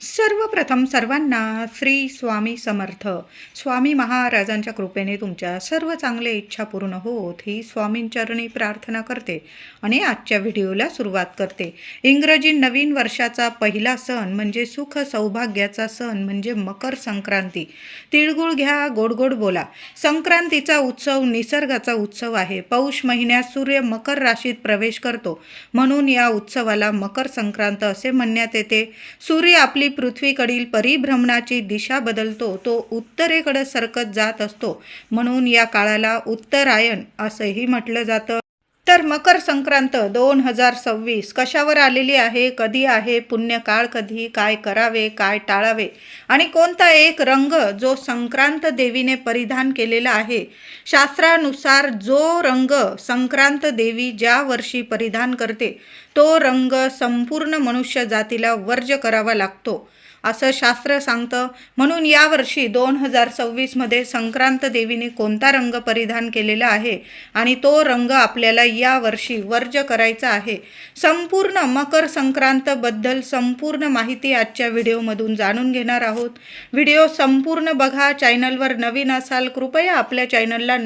सर्वप्रथम सर्वांना श्री स्वामी समर्थ. स्वामी महाराजांच्या कृपेने तुमच्या सर्व चांगल्या इच्छा पूर्ण होत ही स्वामींचरणी प्रार्थना करते आणि आजच्या व्हिडिओला सुरुवात करते. इंग्रजी नवीन वर्षाचा पहिला सण म्हणजे सुख सौभाग्याचा सण म्हणजे मकर संक्रांती. तिळगुळ घ्या, गोड गोड बोला. संक्रांतीचा उत्सव निसर्गाचा उत्सव आहे. पौष महिन्यात सूर्य मकर राशीत प्रवेश करतो, म्हणून या उत्सवाला मकर संक्रांत असे म्हणण्यात येते. सूर्य आपली पृथ्वीकडील परिभ्रमणाची दिशा बदलतो, तो उत्तरेकडे सरकत जात असतो, म्हणून या काळाला उत्तरायण असंही म्हटलं जातं. तर मकर संक्रांत 2026 कशावर आलेली आहे, कधी आहे, पुण्यकाळ कधी, काय करावे, काय टाळावे आणि कोणता एक रंग जो संक्रांत देवीने परिधान केलेला आहे. शास्त्रानुसार जो रंग संक्रांत देवी ज्या वर्षी परिधान करते तो रंग संपूर्ण मनुष्य जातीला वर्ज्य करावा लागतो असं शास्त्र सांगतं. म्हणून यावर्षी 2026मध्ये संक्रांत देवीने कोणता रंग परिधान केलेला आहे आणि तो रंग आपल्याला यावर्षी वर्ज्य करायचा आहे. संपूर्ण मकर संक्रांतबद्दल संपूर्ण माहिती आजच्या व्हिडिओमधून जाणून घेणार आहोत. व्हिडिओ संपूर्ण बघा. चॅनलवर नवीन असाल कृपया आपल्या चॅनलला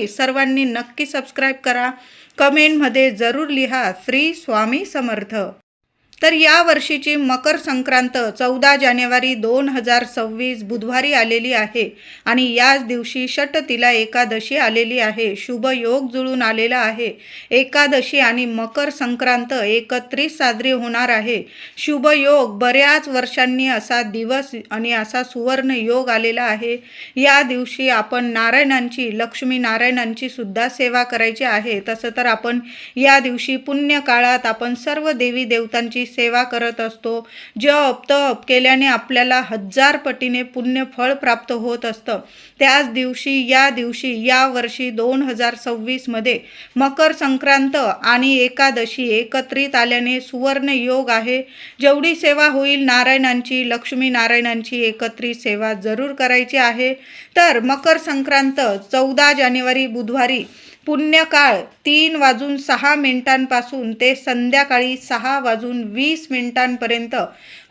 सर्वांनी नक्की सबस्क्राईब करा. कमेंटमध्ये जरूर लिहा श्री स्वामी समर्थ. तर या वर्षीची मकर संक्रांत 14 जानेवारी 2026 बुधवारी आलेली आहे आणि याच दिवशी षटतिला एकादशी आलेली आहे. शुभ योग जुळून आलेला आहे. एकादशी आणि मकर संक्रांत एकत्रित साजरी होणार आहे. शुभ योग बऱ्याच वर्षांनी असा दिवस आणि असा सुवर्ण योग आलेला आहे. या दिवशी आपण नारायणांची, लक्ष्मी नारायणांची सुद्धा सेवा करायची आहे. तसं तर आपण या दिवशी पुण्य काळात आपण सर्व देवी देवतांची सेवा करत असतो. जप तप केल्याने आपल्याला 1000 पटीने पुण्य फळ प्राप्त होत असतं. त्याच दिवशी या वर्षी 2026 मध्ये मकर संक्रांत आणि एकादशी एकत्रित आल्याने सुवर्ण योग आहे. जेवढी सेवा होईल नारायणांची, लक्ष्मी नारायणांची एकत्रित सेवा जरूर करायची आहे. तर मकर संक्रांत 14 जानेवारी बुधवारी पुण्यकाळ 3:06 ते संध्याकाळी 6:20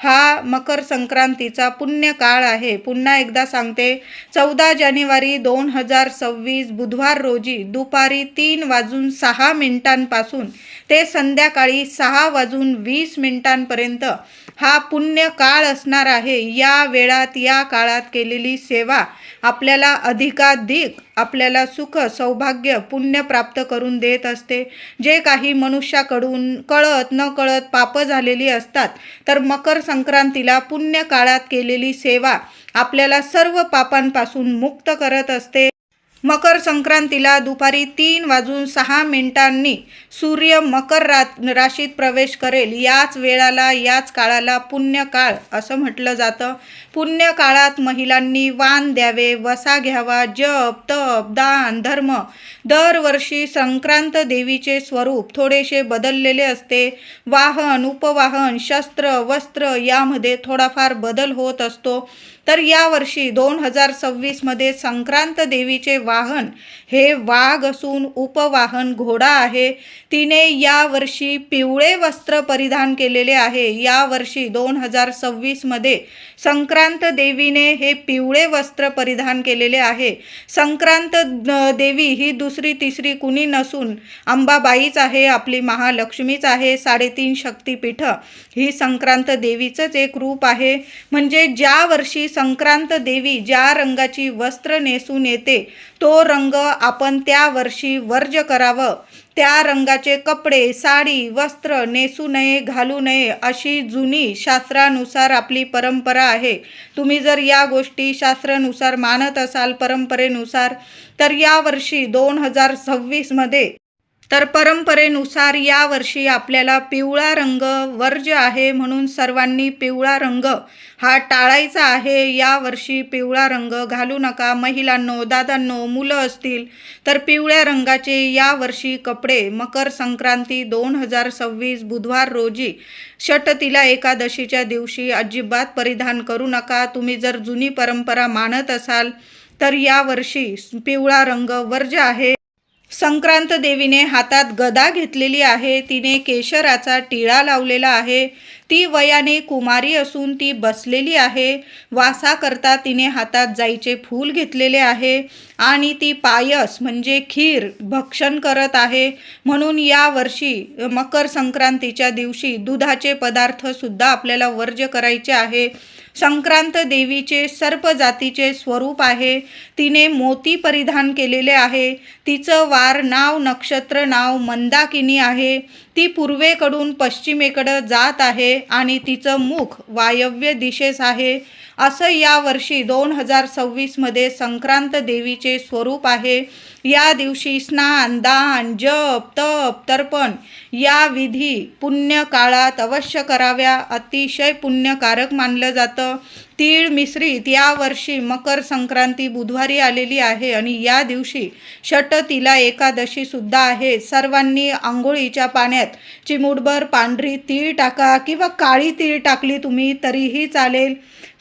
हा मकर संक्रांतीचा पुण्यकाळ आहे. पुन्हा एकदा सांगते, 14 जानेवारी 2026 बुधवार रोजी दुपारी 3:06 ते संध्याकाळी 6:20 हा पुण्यकाळ असणार आहे. या वेळात, या काळात केलेली सेवा आपल्याला अधिकाधिक आपल्याला सुख सौभाग्य पुण्य प्राप्त करून देत असते. जे काही मनुष्याकडून कळत न कळत पाप झालेली असतात, तर मकर संक्रांतीला पुण्य काळात केलेली सेवा आपल्याला सर्व पापांपासून मुक्त करत असते. मकर संक्रांतीला दुपारी 3:06 सूर्य मकर राशीत प्रवेश करेल. याच वेळाला, याच काळाला पुण्यकाळ असं म्हटलं जातं. पुण्य काळात महिलांनी वाण द्यावे, वसा घ्यावा, जप तप दान धर्म. दरवर्षी संक्रांत देवीचे स्वरूप थोडेसे बदललेले असते. वाहन, उपवाहन, शस्त्र, वस्त्र यामध्ये थोडाफार बदल होत असतो. तर यावर्षी 2026 मध्ये संक्रांत देवीचे वाहन हे वाघ असून उपवाहन घोडा आहे. तिने यावर्षी पिवळे वस्त्र परिधान केलेले आहे. यावर्षी 2026 मध्ये संक्रांत देवीने हे पिवळे वस्त्र परिधान केलेले आहे. संक्रांत देवी ही दुसरी तिसरी कुणी नसून अंबाबाईच आहे, आपली महालक्ष्मीच आहे. 3.5 शक्तिपीठ ही संक्रांत देवीचंच एक रूप आहे. म्हणजे ज्या वर्षी संक्रांत देवी ज्या रंगाची वस्त्र नेसून येते तो रंग आपण त्या वर्षी वर्ज्य करावं. त्या रंगाचे कपडे, साडी, वस्त्र नेसू नये, घालू नये अशी जुनी शास्त्रानुसार आपली परंपरा आहे. तुम्ही जर या गोष्टी शास्त्रानुसार मानत असाल, परंपरेनुसार, तर यावर्षी 2026 मध्ये तर परंपरेनुसार यावर्षी आपल्याला पिवळा रंग वर्ज्य आहे, म्हणून सर्वांनी पिवळा रंग हा टाळायचा आहे. यावर्षी पिवळा रंग घालू नका. महिलांनो, दादांनो, मुलं असतील तर पिवळ्या रंगाचे यावर्षी कपडे मकर संक्रांती 2026 बुधवार रोजी षटतिला एकादशीच्या दिवशी अजिबात परिधान करू नका. तुम्ही जर जुनी परंपरा मानत असाल तर यावर्षी पिवळा रंग वर्ज्य आहे. संक्रांत देवीने हातात गदा घेतलेली आहे. तिने केशराचा टिळा लावलेला आहे. ती वयाने कुमारी असून ती बसलेली आहे. वासाकरता तिने हातात जाईचे फूल घेतलेले आहे आणि ती पायस म्हणजे खीर भक्षण करत आहे. म्हणून या वर्षी मकर संक्रांतीच्या दिवशी दुधाचे पदार्थ सुद्धा आपल्याला वर्ज्य करायचे आहे. संक्रांत देवीचे सर्प जातीचे स्वरूप आहे. तिने मोती परिधान केलेले आहे. तिचं वार नाव नक्षत्र नाव मंदाकिनी आहे. ती पूर्वेकडून पश्चिमेकडं जात आहे आणि तिचं मुख वायव्य दिशेस आहे. असं यावर्षी 2026मध्ये संक्रांत देवीचे स्वरूप आहे. या दिवशी स्नान दान जप तप तर्पण या विधी पुण्य काळात अवश्य कराव्या. अतिशय पुण्यकारक मानलं जातं. तीळ मिश्रित या वर्षी मकर संक्रांती बुधवारी आलेली आहे आणि या दिवशी षटतिला एकादशी सुद्धा आहे. सर्वांनी आंघोळीच्या पाण्यात चिमूटभर पांढरी तीळ टाका किंवा काळी तीळ टाकली तुम्ही तरीही चालेल.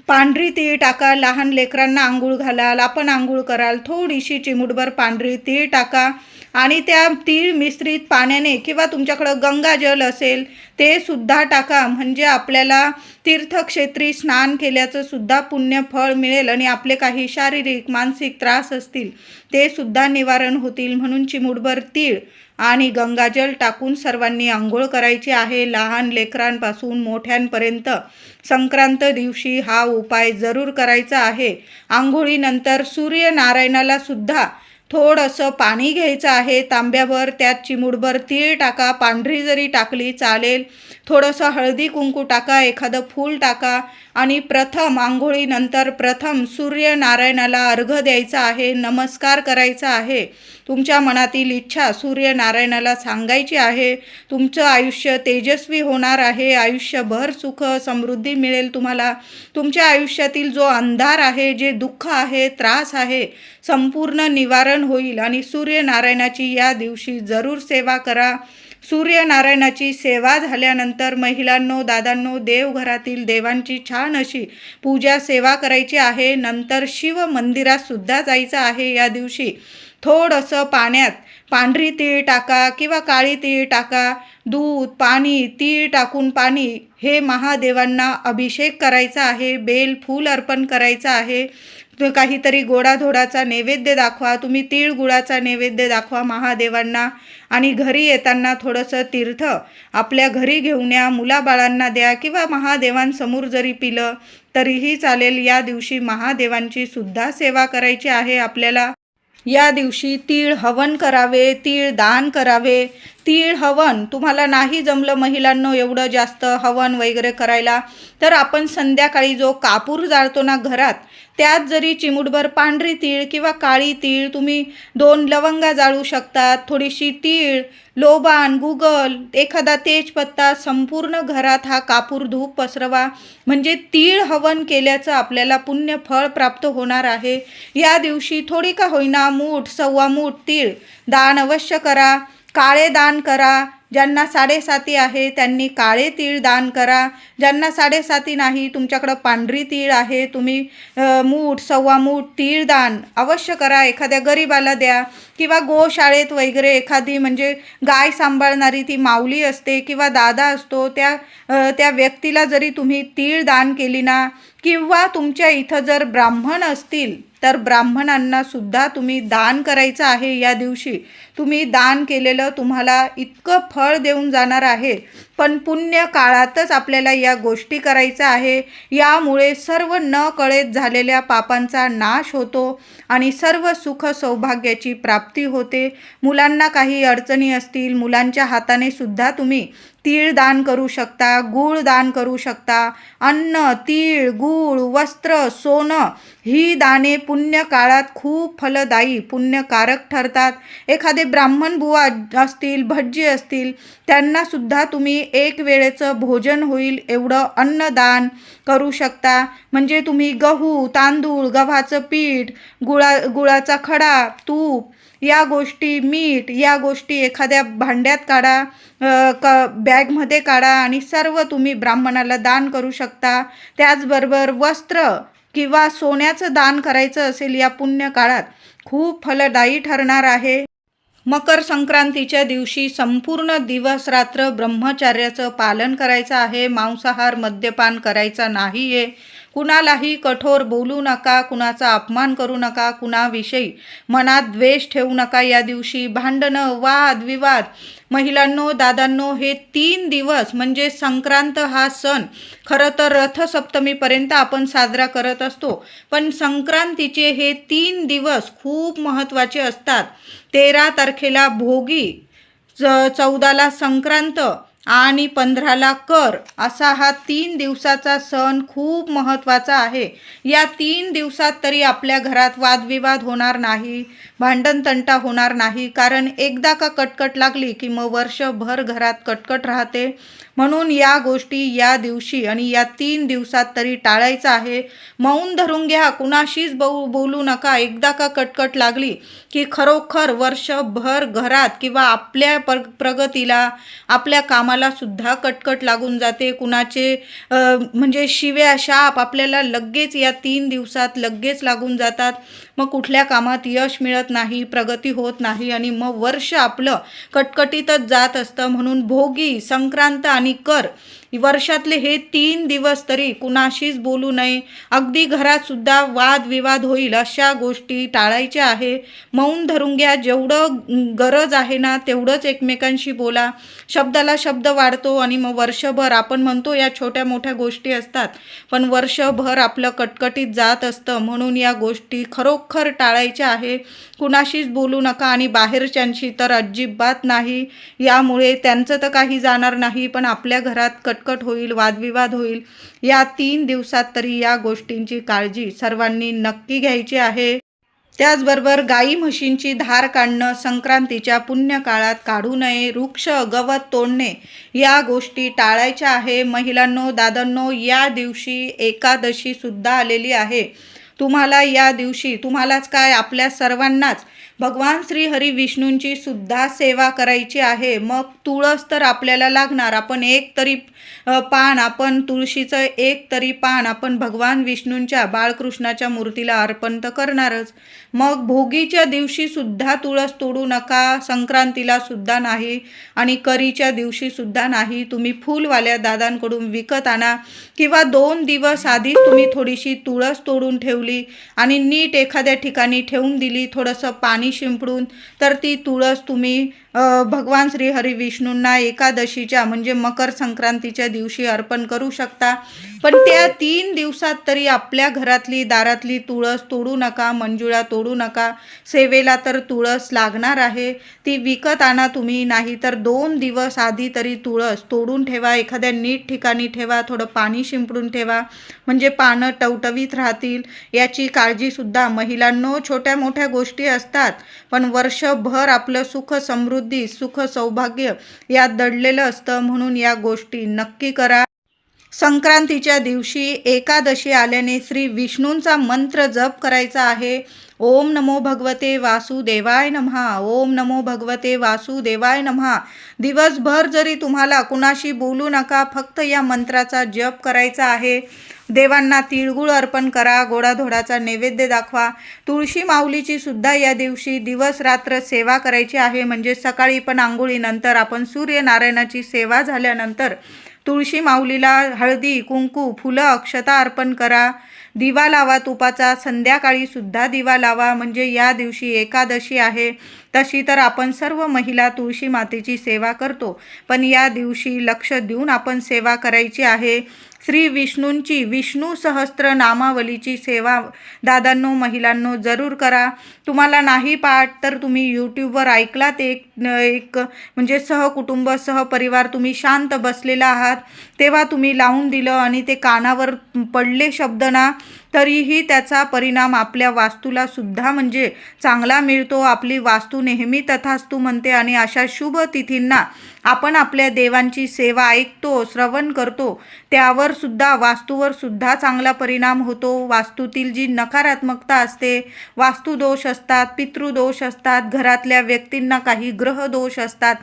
पांढरी तीळ टाका. लहान लेकरांना आंघोळ घालाल, आपण आंघोळ कराल, थोडीशी चिमूटभर पांढरी तीळ टाका आणि त्या तीळ मिश्रित पाण्याने किंवा तुमच्याकडं गंगाजल असेल ते सुद्धा टाका. म्हणजे आपल्याला तीर्थक्षेत्री स्नान केल्याचं सुद्धा पुण्य फळ मिळेल आणि आपले काही शारीरिक मानसिक त्रास असतील ते सुद्धा निवारण होतील. म्हणून चिमूटभर तीळ आणि गंगाजल टाकून सर्वांनी आंघोळ करायची आहे. लहान लेकरांपासून मोठ्यांपर्यंत संक्रांत दिवशी हा उपाय जरूर करायचा आहे. आंघोळीनंतर सूर्यनारायणाला सुद्धा थोडंसं पाणी घ्यायचं आहे तांब्याभर. त्यात चिमूटभर तीळ टाका. पांढरी जरी टाकली चालेल. थोडंसं हळदी कुंकू टाका. एखादं फूल टाका आणि प्रथम आंघोळीनंतर प्रथम सूर्यनारायणाला अर्घ द्यायचा आहे. नमस्कार करायचा आहे. तुमच्या मनातील इच्छा सूर्यनारायणाला सांगायची आहे. तुमचं आयुष्य तेजस्वी होणार आहे. आयुष्यभर सुख समृद्धी मिळेल तुम्हाला. तुमच्या आयुष्यातील जो अंधार आहे, जे दुःख आहे, त्रास आहे, संपूर्ण निवारण होईल आणि सूर्यनारायणाची या दिवशी जरूर सेवा करा. सूर्यनारायणाची सेवा झाल्यानंतर महिलांनो दादांनो देवघरातील देवांची छान अशी पूजा सेवा करायची आहे. नंतर शिव मंदिरात सुद्धा जायचं आहे. या दिवशी थोडंसं पाण्यात पांढरी तीळ टाका किंवा काळी तीळ टाका. दूध पाणी तीळ टाकून पाणी हे महादेवांना अभिषेक करायचा आहे. बेल फूल अर्पण करायचं आहे. काहीतरी गोडाधोडाचा नैवेद्य दाखवा. तुम्ही तीळ गुळाचा नैवेद्य दाखवा महादेवांना आणि घरी येताना थोडंसं तीर्थ आपल्या घरी घेऊन या. मुलाबाळांना द्या किंवा महादेवांसमोर जरी पिलं तरीही चालेल. या दिवशी महादेवांची सुद्धा सेवा करायची आहे आपल्याला. या दिवशी तीळ हवन करावे, तीळ दान करावे. तीळ हवन तुम्हाला नाही जमलं महिलांनो एवढं जास्त हवन वगैरे करायला, तर आपण संध्याकाळी जो कापूर जाळतो ना घरात, त्यात जरी चिमूटभर पांढरी तीळ किंवा काळी तीळ, तुम्ही 2 लवंगा जाळू शकतात, थोडीशी तीळ, लोबान, गुगल, एखादा तेजपत्ता, संपूर्ण घरात हा कापूर धूप पसरवा. म्हणजे तीळ हवन केल्याचं आपल्याला पुण्य फळ प्राप्त होणार आहे. या दिवशी थोडी का होईना मूठ सव्वा मूठ तीळ दान अवश्य करा. काळे दान करा. ज्यांना 7.5 आहे त्यांनी काळे तीळ दान करा. ज्यांना 7.5 नाही, तुमच्याकडं पांढरी तीळ आहे, तुम्ही मूठ सव्वा मूठ तीळ दान अवश्य करा. एखाद्या गरीबाला द्या किंवा गोशाळेत वगैरे एखादी म्हणजे गाय सांभाळणारी ती माऊली असते किंवा दादा असतो, त्या व्यक्तीला जरी तुम्ही तीळ दान केली ना, किंवा तुमच्या इथं जर ब्राह्मण असतील तर ब्राह्मणांना सुद्धा तुम्ही दान करायचं आहे. या दिवशी तुम्ही दान केलेलं तुम्हाला इतकं फळ देऊन जाणार आहे. पण पुण्य काळातच आपल्याला या गोष्टी करायच्या आहे. यामुळे सर्व न कळत झालेल्या पापांचा नाश होतो आणि सर्व सुख सौभाग्याची प्राप्ती होते. मुलांना काही अडचणी असतील, मुलांच्या हाताने सुद्धा तुम्ही तीळ दान करू शकता, गूळ दान करू शकता. अन्न, तीळ, गूळ, वस्त्र, सोनं ही दाने पुण्य काळात खूप फलदायी पुण्यकारक ठरतात. एखादे ब्राह्मण बुवा असतील, भटजी असतील, त्यांना सुद्धा तुम्ही एक वेळेचं भोजन होईल एवढं अन्नदान करू शकता. म्हणजे तुम्ही गहू, तांदूळ, गव्हाचं पीठ, गुळाचा खडा, तूप या गोष्टी, मीठ या गोष्टी एखाद्या भांड्यात काढा, बॅगमध्ये काढा आणि सर्व तुम्ही ब्राह्मणाला दान करू शकता. त्याचबरोबर वस्त्र किंवा सोन्याचं दान करायचं असेल या पुण्य काळात खूप फलदायी ठरणार आहे. मकर संक्रांतीच्या दिवशी संपूर्ण दिवस रात्र ब्रह्मचर्याचं पालन करायचं आहे. मांसाहार मद्यपान करायचा नाही आहे. कुणालाही कठोर बोलू नका, कुणाचा अपमान करू नका, कुणाविषयी मनात द्वेष ठेवू नका. या दिवशी भांडणं, वाद विवाद, महिलांनो दादांनो, हे 3 दिवस म्हणजे संक्रांत हा सण खरं तर रथसप्तमीपर्यंत आपण साजरा करत असतो, पण संक्रांतीचे हे 3 दिवस खूप महत्त्वाचे असतात. 13 तारखेला भोगी, 14ला संक्रांत आणि 15ला कर, असा हा 3 दिवसाचा सण खूप महत्त्वाचा आहे. या 3 दिवसात तरी आपल्या घरात वादविवाद होणार नाही, भांडणतंटा होणार नाही, कारण एकदा का कटकट लागली की मग वर्षभर घरात कटकट राहते. म्हणून या गोष्टी या दिवशी आणि या 3 दिवसात तरी टाळायचं आहे. मौन धरून घ्या, कुणाशीच बोलू नका. एकदा का कटकट लागली की खरोखर वर्षभर घरात किंवा आपल्या प्रगतीला, आपल्या कामाला सुद्धा कटकट लागून जाते. कुणाचे म्हणजे शिव्या शाप आपल्याला लगेच या 3 दिवसात लगेच लागून जातात. मग कुठल्या कामात यश मिळत नाही, प्रगती होत नाही आणि मग वर्ष आपलं कटकटीतच जात असतं. म्हणून भोगी, संक्रांत आणि कर वर्षातले हे 3 दिवस तरी कुणाशीच बोलू नये. अगदी घरात सुद्धा वादविवाद होईल अशा गोष्टी टाळायच्या आहे. मौन धरून घ्या. जेवढं गरज आहे ना तेवढंच एकमेकांशी बोला. शब्दाला शब्द वाढतो आणि मग वर्षभर आपण म्हणतो या छोट्या मोठ्या गोष्टी असतात, पण वर्षभर आपलं कटकटीत जात असतं. म्हणून या गोष्टी खरोखर टाळायच्या आहे. कुणाशीच बोलू नका आणि बाहेरच्यांशी तर अजिबात नाही. यामुळे त्यांचं तर काही जाणार नाही, पण आपल्या घरात कटकट होईल, वादविवाद होईल. या 3 दिवसात तरी या गोष्टींची काळजी सर्वांनी नक्की घ्यायची आहे. त्याचबरोबर गाई म्हशींची धार काढणं संक्रांतीच्या पुण्य काळात काढू नये. वृक्ष गवत तोडणे या गोष्टी टाळायच्या आहे. महिलांनो दादांनो, या दिवशी एकादशी सुद्धा आलेली आहे. तुम्हाला या दिवशी तुम्हालाच काय, आपल्या सर्वांनाच भगवान श्री हरी विष्णूंची सुद्धा सेवा करायची आहे. मग तुळस तर आपल्याला लागणार. आपण एक तरी पान, आपण तुळशीचं एक तरी पान आपण भगवान विष्णूंच्या, बाळकृष्णाच्या मूर्तीला अर्पण तर करणारच. मग भोगीच्या दिवशी सुद्धा तुळस तोडू नका, संक्रांतीला सुद्धा नाही आणि करीच्या दिवशी सुद्धा नाही. तुम्ही फुलवाल्या दादांकडून विकत आणा किंवा 2 दिवस आधी तुम्ही थोडीशी तुळस तोडून ठेवली आणि नीट एखाद्या ठिकाणी ठेवून दिली, थोडंसं पाणी शिंपडून, तर ती तुळस तुम्ही भगवान श्री हरी विष्णूंना एकादशीच्या म्हणजे मकर संक्रांतीच्या दिवशी अर्पण करू शकता. पण त्या 3 दिवसात तरी आपल्या घरातली दारातली तुळस तोडू नका, मंजुळा तोडू नका. सेवेला तर तुळस लागणार आहे, ती विकत आणा तुम्ही. नाही तर 2 दिवस आधी तरी तुळस तोडून ठेवा, एखाद्या नीट ठिकाणी ठेवा, थोडं पाणी शिंपडून ठेवा, म्हणजे पानं टवटवीत राहतील. याची काळजीसुद्धा महिलांनो, छोट्या मोठ्या गोष्टी असतात, पण वर्षभर आपलं सुख समृद्धी, सुख सौभाग्य यात दडलेलं असतं. म्हणून या गोष्टी नक्की करा. संक्रांतीच्या दिवशी एकादशी आल्याने श्री विष्णूंचा मंत्र जप करायचा आहे. ओम नमो भगवते वासुदेवाय नमः, ओम नमो भगवते वासुदेवाय नमः. दिवसभर जरी तुम्हाला कुणाशी बोलू नका, फक्त या मंत्राचा जप करायचा आहे. देवांना तिळगुळ अर्पण करा, गोडाधोडाचा नैवेद्य दाखवा. तुळशी माऊलीची सुद्धा या दिवशी दिवस रात्र सेवा करायची आहे. म्हणजे सकाळी पण आंघोळीनंतर आपण सूर्यनारायणाची सेवा झाल्यानंतर तुळशी माऊलीला हळदी कुंकू फुलं अक्षता अर्पण करा. दिवा लावा तुपाचा, संध्याकाळी सुद्धा दिवा लावा. म्हणजे या दिवशी एकादशी आहे. तशी तर आपण सर्व महिला तुळशी मातेची सेवा करतो, पण या दिवशी लक्ष देऊन आपण सेवा करायची आहे. श्री विष्णूंची विष्णू सहस्त्र नामावलीची सेवा दादांनो महिलांनो जरूर करा. तुम्हाला नाही पाठ तर तुम्ही यूट्यूबवर ऐकलात, एक म्हणजे सहकुटुंब सहपरिवार तुम्ही शांत बसलेला आहात तेव्हा तुम्ही लावून दिलं आणि ते कानावर पडले शब्द ना, तरीही त्याचा परिणाम आपल्या वास्तूला सुद्धा म्हणजे चांगला मिळतो. आपली वास्तू नेहमी तथास्तू म्हणते आणि अशा शुभ तिथींना आपण आपल्या देवांची सेवा ऐकतो, श्रवण करतो, त्यावर सुद्धा वास्तूवर सुद्धा चांगला परिणाम होतो. वास्तूतील जी नकारात्मकता असते, वास्तुदोष असतात, पितृदोष असतात, घरातल्या व्यक्तींना काही ग्रहदोष असतात,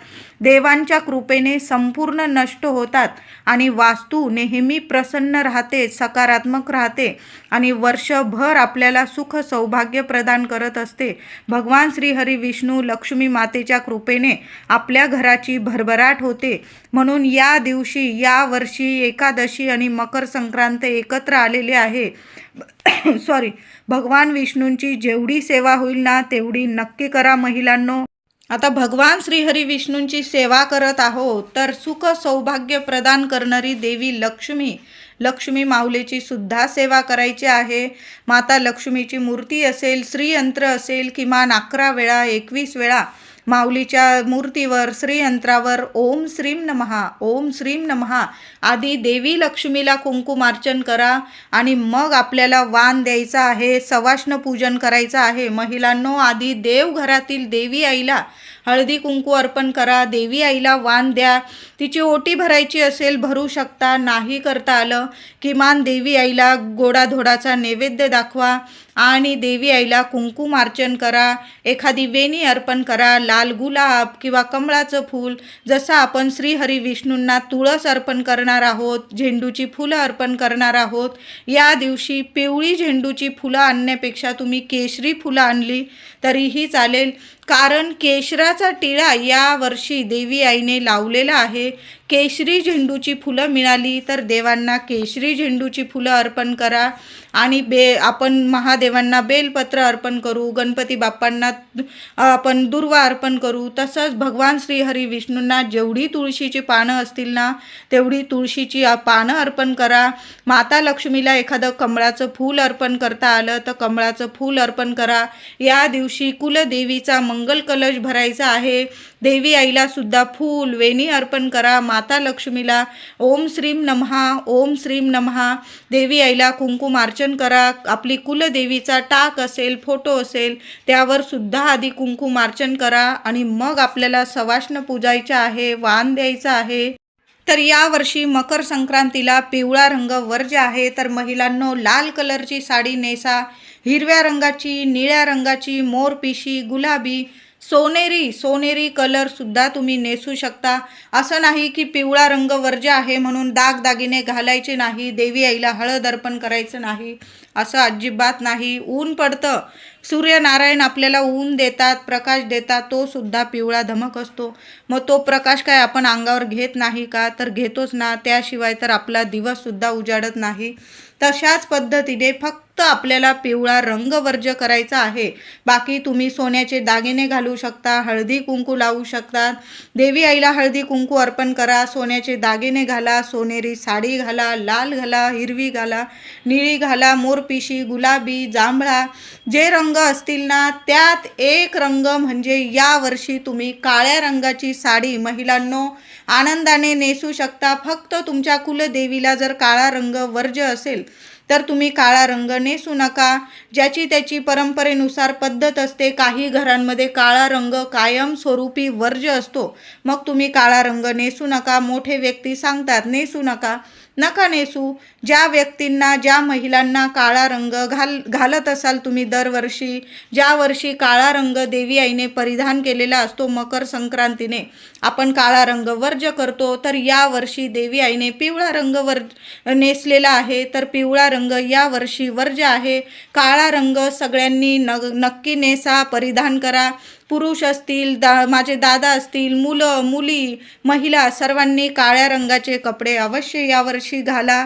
देवांच्या कृपेने संपूर्ण नष्ट होतात आणि वास्तू नेहमी प्रसन्न राहते, सकारात्मक राहते आणि वर्षभर आपल्याला सुख सौभाग्य प्रदान करत असते. भगवान श्रीहरी विष्णू लक्ष्मी मातेच्या कृपेने आपल्या घराची भरभराट होते. म्हणून या दिवशी, या वर्षी एकादशी आणि मकर संक्रांत एकत्र आलेले आहे. भगवान विष्णूंची जेवढी सेवा होईल ना तेवढी नक्की करा महिलांनो. आता भगवान श्रीहरी विष्णूंची सेवा करत आहोत तर सुख सौभाग्य प्रदान करणारी देवी लक्ष्मी माऊलीची सुद्धा सेवा करायची आहे. माता लक्ष्मीची मूर्ती असेल, श्रीयंत्र असेल, किमान 11 वेळा 21 वेळा माऊलीच्या मूर्तीवर श्रीयंत्रावर ओम श्रीम नमहा, ओम श्रीम नमहा आधी देवी लक्ष्मीला कुंकुमार्चन करा आणि मग आपल्याला वाण द्यायचा आहे, सवाष्ण पूजन करायचं आहे. महिलांनो, आधी देवघरातील देवी आईला हळदी कुंकू अर्पण करा, देवी आईला वाण द्या. तिची ओटी भरायची असेल भरू शकता, नाही करता आलं किमान देवी आईला गोडाधोडाचा नैवेद्य दाखवा आणि देवी आईला कुंकुमार्चन करा. एखादी वेणी अर्पण करा, लाल गुलाब किंवा कमळाचं फूल, जसं आपण श्रीहरी विष्णूंना तुळस अर्पण करणार आहोत, झेंडूची फुलं अर्पण करणार आहोत. या दिवशी पिवळी झेंडूची फुलं आणण्यापेक्षा तुम्ही केशरी फुलं आणली तरीही चालेल, कारण केशराचा टिळा या वर्षी देवी आईने लावलेला आहे. केशरी झेंडूची फुलं मिळाली तर देवांना केशरी झेंडूची फुलं अर्पण करा आणि आपण महादेवांना बेलपत्र अर्पण करू, गणपती बाप्पांना आपण दुर्वा अर्पण करू. तसंच भगवान श्रीहरी विष्णूंना जेवढी तुळशीची पानं असतील ना तेवढी तुळशीची पानं अर्पण करा. माता लक्ष्मीला एखादं कमळाचं फूल अर्पण करता आलं तर कमळाचं फूल अर्पण करा. या दिवशी कुलदेवीचा मंगल कलश भरायचा आहे. देवी आईला सुद्धा फूल वेणी अर्पण करा. माता लक्ष्मीला ओम श्रीम नमहा, ओम श्रीम नमहा, देवी आईला कुंकुमार्चन करा. आपली कुलदेवीचा टाक असेल, फोटो असेल, त्यावर सुद्धा आधी कुंकुमार्चन करा आणि मग आपल्याला सवाष्ण पूजायचं आहे, वाण द्यायचं आहे. तर यावर्षी मकर संक्रांतीला पिवळा रंग वर्ज्य आहे. तर महिलांनो, लाल कलरची साडी नेसा, हिरव्या रंगाची, निळ्या रंगाची, मोरपिशी, गुलाबी, सोनेरी कलर सुद्धा तुम्ही नेसू शकता. असं नाही की पिवळा रंग वर्ज्य आहे म्हणून दागदागिने घालायचे नाही, देवी आईला हळद अर्पण करायचं नाही, असं अजिबात नाही. ऊन पडतं, सूर्यनारायण आपल्याला ऊन देतात, प्रकाश देतात, तो सुद्धा पिवळा धमक असतो. मग तो प्रकाश काय आपण अंगावर घेत नाही का? तर घेतोच ना, त्याशिवाय तर आपला दिवस सुद्धा उजाडत नाही. तशाच पद्धतीने फक्त आपल्याला पिवळा रंग वर्ज्य करायचा आहे. बाकी तुम्ही सोन्याचे दागिने घालू शकता, हळदी कुंकू लावू शकता, देवी आईला हळदी कुंकू अर्पण करा, सोन्याचे दागिने घाला, सोनेरी साडी घाला, लाल घाला, हिरवी घाला, निळी घाला, मोरपिशी, गुलाबी, जांभळा, जे रंग असतील ना त्यात एक रंग म्हणजे यावर्षी तुम्ही काळ्या रंगाची साडी महिलांनो आनंदाने नेसू शकता. फक्त तुमच्या कुलदेवीला जर काळा रंग वर्ज्य असेल तर तुम्ही काळा रंग नेसू नका. ज्याची त्याची परंपरेनुसार पद्धत असते. काही घरांमध्ये काळा रंग कायमस्वरूपी वर्ज्य असतो, मग तुम्ही काळा रंग नेसू नका. मोठे व्यक्ती सांगतात नेसू नका नेसू. ज्या व्यक्तींना, ज्या महिलांना काळा रंग घालत असाल तुम्ही दरवर्षी, ज्या वर्षी काळा रंग देवी आईने परिधान केलेला असतो, मकर संक्रांतीने आपण काळा रंग वर्ज्य करतो, तर यावर्षी देवी आईने पिवळा रंग नेसलेला आहे, तर पिवळा रंग यावर्षी वर्ज्य आहे. काळा रंग सगळ्यांनी नक्की नेसा, परिधान करा. पुरुष असतील, माझे दादा असतील, मुलं मुली, महिला सर्वांनी काळ्या रंगाचे कपडे अवश्य यावर्षी घाला.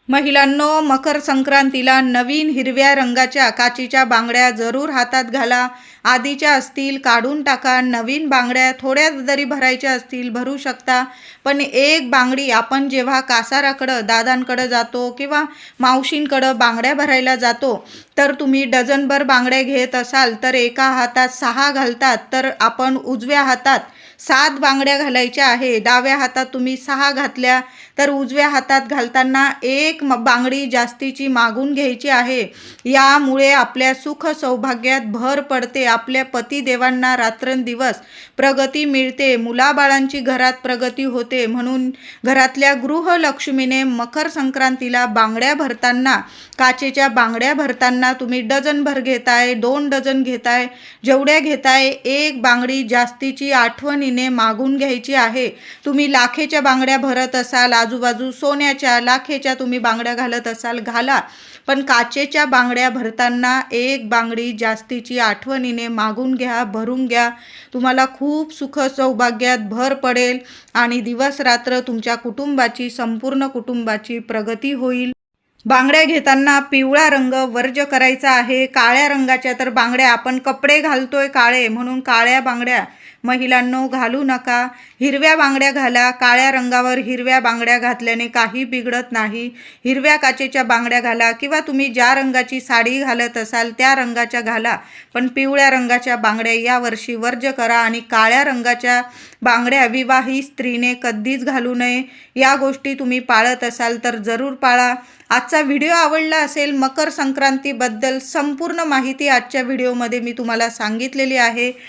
महिलांनो, मकर संक्रांतीला नवीन हिरव्या रंगाच्या काचीच्या बांगड्या जरूर हातात घाला. आधीच्या असतील काढून टाका. नवीन बांगड्या थोड्या जरी भरायच्या असतील भरू शकता, पण एक बांगडी आपण जेव्हा कासाराकडं, दादांकडं जातो किंवा मावशींकडं बांगड्या भरायला जातो तर तुम्ही डझनभर बांगड्या घेत असाल तर एका हातात 6 घालतात, तर आपण उजव्या हातात 7 बांगड्या घालायच्या आहे. डाव्या हातात तुम्ही 6 घातल्या तर उजव्या हातात घालताना एक बांगडी जास्तीची मागून घ्यायची आहे. यामुळे आपल्या सुख सौभाग्यात भर पडते. आपल्या पतिदेवांना रात्रंदिवस प्रगती मिळते. मुलाबाळांची घरात प्रगती होते. म्हणून घरातल्या गृहलक्ष्मीने मकर संक्रांतीला बांगड्या भरताना, काचेच्या बांगड्या भरताना तुम्ही डझनभर घेताय, 2 डझन घेताय, जेवढ्या घेताय एक बांगडी जास्तीची आठवणीने मागून घ्यायची आहे. तुम्ही लाखेच्या बांगड्या भरत असाल, आजूबाजू सोन्याच्या लाखेच्या तुम्ही बांगड्या घालत असाल, घाला. पण काचेच्या बांगड्या भरताना एक बांगडी जास्तीची आठवणीने मागून घ्या, भरून घ्या. तुम्हाला खूप सुख सौभाग्यात भर पडेल आणि दिवस रात्र तुमच्या कुटुंबाची, संपूर्ण कुटुंबाची प्रगती होईल. बांगड्या घेताना पिवळा रंग वर्ज्य करायचा आहे. काळ्या रंगाच्या तर बांगड्या, आपण कपडे घालतोय काळे म्हणून काळ्या बांगड्या महिलांनो घालू नका. हिरव्या बांगड्या घाला. काळ्या रंगावर हिरव्या बांगड्या घातल्याने काही बिघडत नाही. हिरव्या काचेच्या बांगड्या घाला किंवा तुम्ही ज्या रंगाची साडी घालत असाल त्या रंगाच्या घाला. पण पिवळ्या रंगाच्या बांगड्या यावर्षी वर्ज्य करा. आणि काळ्या रंगाच्या बांगड्या विवाहित स्त्रीने कधीच घालू नये. या गोष्टी तुम्ही पाळत असाल तर जरूर पाळा. आजचा व्हिडिओ आवडला असेल. मकर संक्रांतीबद्दल संपूर्ण माहिती आजच्या व्हिडिओमध्ये मी तुम्हाला सांगितलेली आहे.